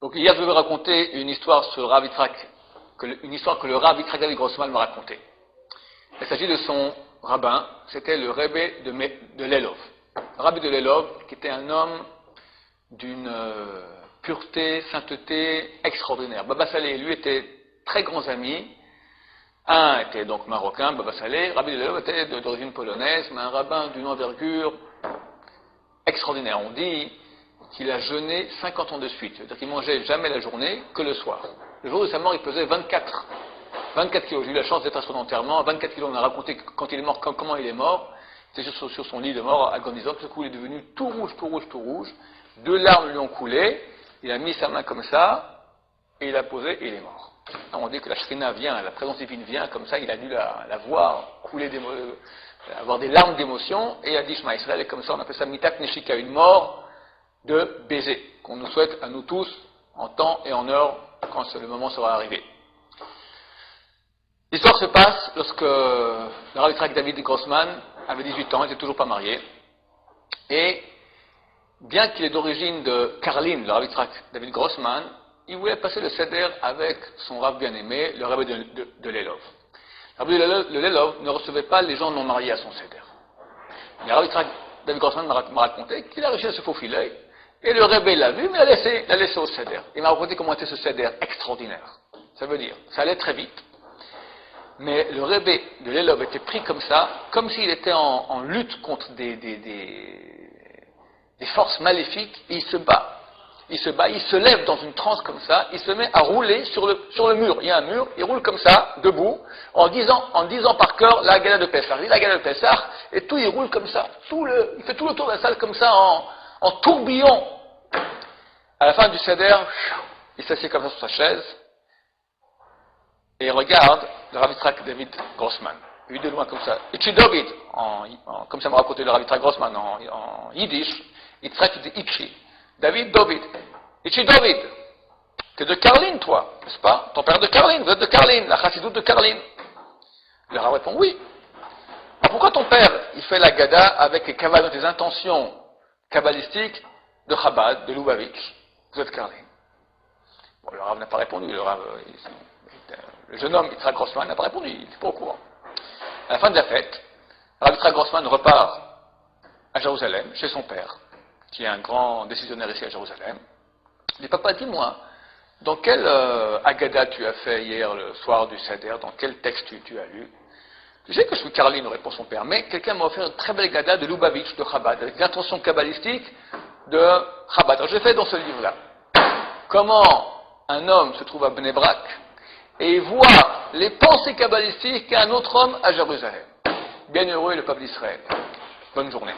Donc hier, je vais vous raconter une histoire sur le Rav Yitzhak, une histoire que le Rav Yitzhak David Grossman m'a racontée. Il s'agit de son rabbin, c'était le Rebbe de Lelov. Le Rabbi de Lelov, qui était un homme d'une pureté, sainteté extraordinaire. Baba Saleh, lui, était très grands amis. Un était donc marocain, Baba Saleh. Rabbi de Lelov était d'origine polonaise, mais un rabbin d'une envergure extraordinaire. On dit qu'il a jeûné 50 ans de suite. C'est-à-dire qu'il mangeait jamais la journée, que le soir. Le jour de sa mort, il pesait 24 kilos. J'ai eu la chance d'être à son enterrement. 24 kilos, on a raconté quand il est mort, comment il est mort. Il était sur son lit de mort, agonisant. Tout à coup, il est devenu tout rouge. 2 larmes lui ont coulé. Il a mis sa main comme ça, et il a posé, et il est mort. Alors on dit que la Shrina vient, la présence divine vient, comme ça, il a dû la voir couler, avoir des larmes d'émotion, et il a dit Shema Israël, et comme ça, on appelle ça Mitat Neshika, une mort de baiser, qu'on nous souhaite à nous tous, en temps et en heure, quand le moment sera arrivé. L'histoire se passe lorsque le Rav Yitzhak David Grossman avait 18 ans, il n'était toujours pas marié, et bien qu'il est d'origine de Karlin, le Rav Yitzhak David Grossman, il voulait passer le Seder avec son Rav bien-aimé, le Rebbe de Lelov. Le Rebbe de Lelov ne recevait pas les gens non mariés à son Seder. Le Rav Yitzhak David Grossman m'a raconté qu'il a réussi à se faufiler, et le Rebbe l'a vu, mais l'a laissé au Seder. Il m'a raconté comment était ce Seder extraordinaire. Ça veut dire, ça allait très vite. Mais le Rebbe de Lelov était pris comme ça, comme s'il était en lutte contre des forces maléfiques, et il se bat. Il se lève dans une transe comme ça, il se met à rouler sur le mur. Il y a un mur, il roule comme ça, debout, en disant par cœur la Haggadah de Pessah. Il dit la Haggadah de Pessah, et tout il roule comme ça. Il fait tout le tour de la salle comme ça, en tourbillon. À la fin du Seder, il s'assied comme ça sur sa chaise, et il regarde le Rav Yitzhak David Grossman. Lui de loin comme ça. Itchi David, comme ça m'a raconté le Rav Yitzhak Grossman en yiddish, Yitzhak il dit Itchi. David, Itchi David. T'es de Karlin, toi, n'est-ce pas? Ton père de Karlin, vous êtes de Karlin, la chassidoute de Karlin. Le Rav répond oui. Alors pourquoi ton père, il fait la Haggadah avec les kavanas, des intentions kabbalistiques de Chabad, de Lubavitch? Vous êtes Karlin. Bon, le Rav n'a pas répondu, le jeune homme, Yitzhak Grossman, n'a pas répondu, il n'était pas au courant. À la fin de la fête, le Rav Yitzhak Grossman repart à Jérusalem, chez son père, qui est un grand décisionnaire ici à Jérusalem. Il dit, papa, dis-moi, dans quel Haggadah tu as fait hier le soir du Seder, dans quel texte tu as lu? Je sais que je suis Karlin, répond son père, mais quelqu'un m'a offert une très belle Haggadah de Lubavitch, de Chabad, avec l'intention kabbalistique de Chabad. Alors je fais dans ce livre-là. Comment un homme se trouve à Bnei Brak et voit les pensées kabbalistiques qu'un autre homme à Jérusalem. Bienheureux est le peuple d'Israël. Bonne journée.